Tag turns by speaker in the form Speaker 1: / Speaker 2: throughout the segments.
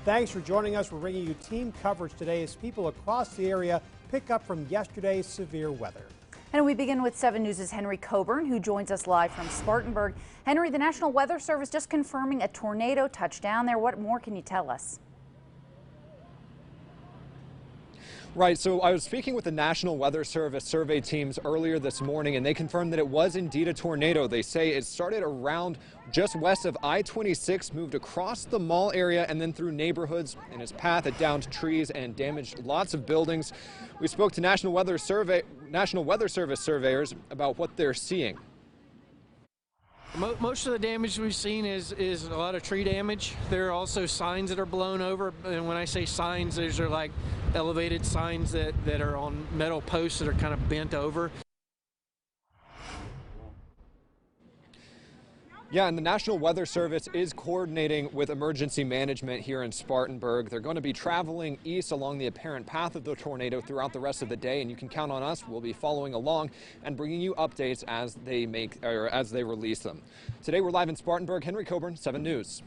Speaker 1: thanks for joining us. We're bringing you team coverage today as people across the area pick up from yesterday's severe weather.
Speaker 2: And we begin with 7 News' Henry Coburn, who joins us live from Spartanburg. Henry, the National Weather Service just confirming a tornado touchdown there. What more can you tell us?
Speaker 3: Right, so I was speaking with the National Weather Service survey teams earlier this morning, and they confirmed that it was indeed a tornado. They say it started around just west of I-26, moved across the mall area and then through neighborhoods. In its path, it downed trees and damaged lots of buildings. We spoke to National Weather Service surveyors about what they're seeing.
Speaker 4: Most of the damage we've seen is a lot of tree damage. There are also signs that are blown over, and when I say signs, those are like elevated signs that are on metal posts that are kind of bent over.
Speaker 3: Yeah, and the National Weather Service is coordinating with emergency management here in Spartanburg. They're going to be traveling east along the apparent path of the tornado throughout the rest of the day, and you can count on us. We'll be following along and bringing you updates as they release them. Today we're live in Spartanburg. Henry Coburn, 7 News.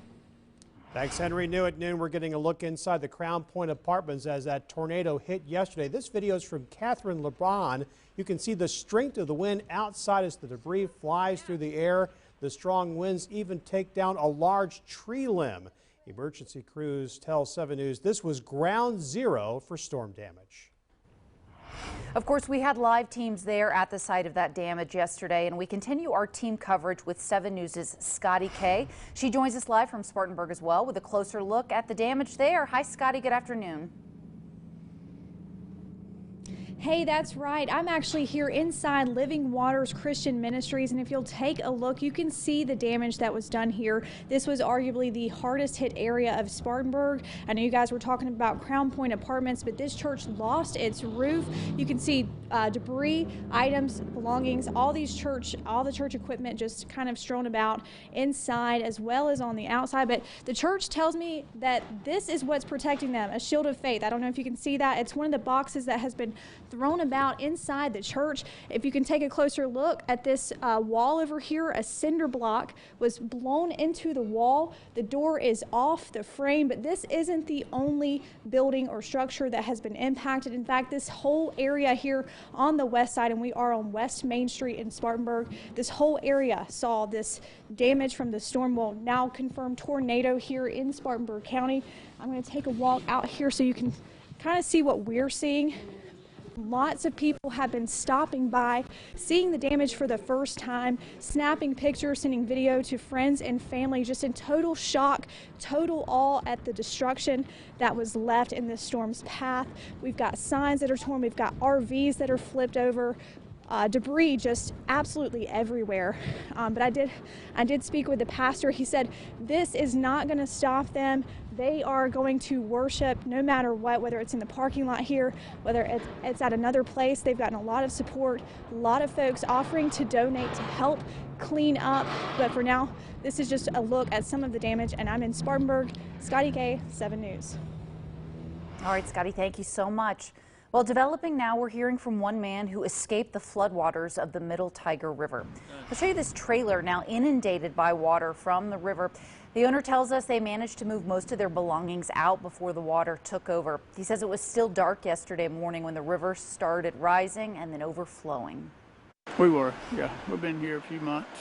Speaker 1: Thanks, Henry. New at noon, we're getting a look inside the Crown Point Apartments as that tornado hit yesterday. This video is from Catherine LeBron. You can see the strength of the wind outside as the debris flies through the air. The strong winds even take down a large tree limb. Emergency crews tell 7 News this was ground zero for storm damage.
Speaker 2: Of course, we had live teams there at the site of that damage yesterday, and we continue our team coverage with 7 News' Scotty K. She joins us live from Spartanburg as well with a closer look at the damage there. Hi, Scotty. Good afternoon.
Speaker 5: Hey, that's right. I'm actually here inside Living Waters Christian Ministries, and if you'll take a look, you can see the damage that was done here. This was arguably the hardest hit area of Spartanburg. I know you guys were talking about Crown Point Apartments, but this church lost its roof. You can see debris, items, belongings, all the church equipment just kind of strewn about inside as well as on the outside. But the church tells me that this is what's protecting them, a shield of faith. I don't know if you can see that. It's one of the boxes that has been thrown about inside the church. If you can take a closer look at this wall over here, a cinder block was blown into the wall. The door is off the frame, but this isn't the only building or structure that has been impacted. In fact, this whole area here on the west side, and we are on West Main Street in Spartanburg, this whole area saw this damage from the storm. Well, now confirmed tornado here in Spartanburg County. I'm going to take a walk out here so you can kind of see what we're seeing. Lots of people have been stopping by, seeing the damage for the first time, snapping pictures, sending video to friends and family, just in total shock, total awe at the destruction that was left in this storm's path. We've got signs that are torn, we've got RVs that are flipped over. Debris just absolutely everywhere. But I did speak with the pastor. He said this is not going to stop them. They are going to worship no matter what, whether it's in the parking lot here, whether it's at another place. They've gotten a lot of support, a lot of folks offering to donate to help clean up. But for now, this is just a look at some of the damage, and I'm in Spartanburg. Scotty K, 7 News.
Speaker 2: All right, Scotty, thank you so much. Well, developing now, we're hearing from one man who escaped the floodwaters of the Middle Tiger River. I'll show you this trailer now inundated by water from the river. The owner tells us they managed to move most of their belongings out before the water took over. He says it was still dark yesterday morning when the river started rising and then overflowing.
Speaker 6: We were, yeah. We've been here a few months.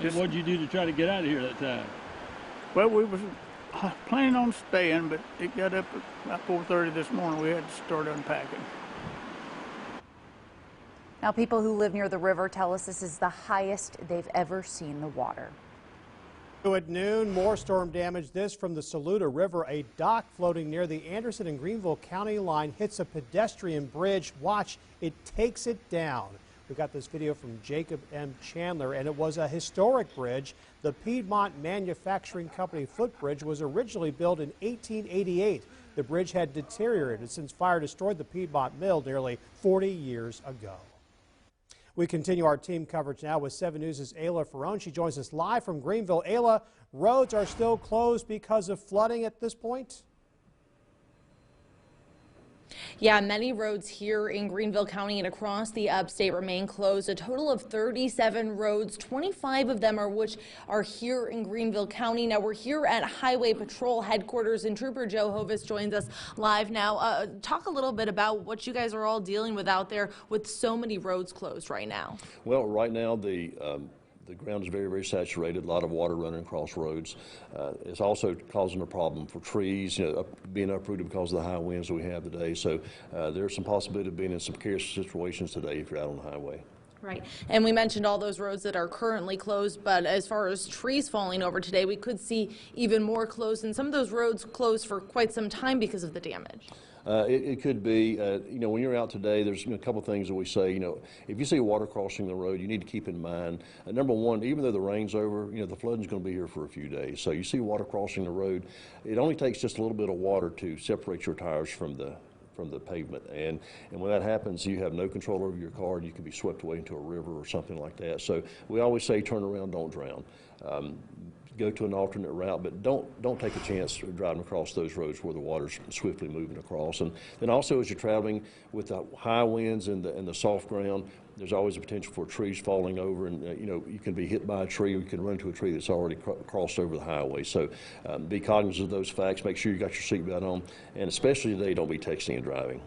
Speaker 7: What did you do to try to get out of here that time?
Speaker 6: Well, we was planning on staying, but it got up at about 4:30 this morning. We had to start unpacking.
Speaker 2: Now, people who live near the river tell us this is the highest they've ever seen the water.
Speaker 1: At noon, more storm damage. This from the Saluda River. A dock floating near the Anderson and Greenville County line hits a pedestrian bridge. Watch, it takes it down. We got this video from Jacob M. Chandler, and it was a historic bridge. The Piedmont Manufacturing Company footbridge was originally built in 1888. The bridge had deteriorated since fire destroyed the Piedmont Mill nearly 40 years ago. We continue our team coverage now with 7 News' Ayla Ferrone. She joins us live from Greenville. Ayla, roads are still closed because of flooding at this point?
Speaker 8: Yeah, many roads here in Greenville County and across the upstate remain closed. A total of 37 roads, 25 of them which are here in Greenville County. Now we're here at Highway Patrol headquarters, and Trooper Joe Hovis joins us live now. Talk a little bit about what you guys are all dealing with out there with so many roads closed right now.
Speaker 9: Well, right now the ground is very, very saturated, a lot of water running across roads. It's also causing a problem for trees, being uprooted because of the high winds that we have today. So there's some possibility of being in some precarious situations today if you're out on the highway.
Speaker 8: Right. And we mentioned all those roads that are currently closed, but as far as trees falling over today, we could see even more closed, and some of those roads closed for quite some time because of the damage.
Speaker 9: It could be, when you're out today, there's a couple things that we say, if you see water crossing the road, you need to keep in mind, number one, even though the rain's over, the flooding's going to be here for a few days. So you see water crossing the road, it only takes just a little bit of water to separate your tires from the pavement, and when that happens, you have no control over your car, and you can be swept away into a river or something like that. So we always say turn around, don't drown. Go to an alternate route, but don't take a chance driving across those roads where the water's swiftly moving across. And then also, as you're traveling with the high winds and the soft ground, there's always a potential for trees falling over, and you can be hit by a tree, or you can run into a tree that's already crossed over the highway. So be cognizant of those facts. Make sure you got your seatbelt on, and especially today, don't be texting and driving.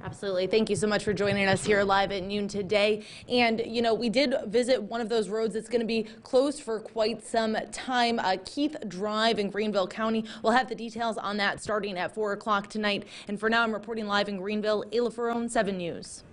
Speaker 8: Absolutely. Thank you so much for joining us here live at noon today. And, we did visit one of those roads that's going to be closed for quite some time, Keith Drive in Greenville County. We'll have the details on that starting at 4 o'clock tonight. And for now, I'm reporting live in Greenville, Ayla Ferrone, 7 News.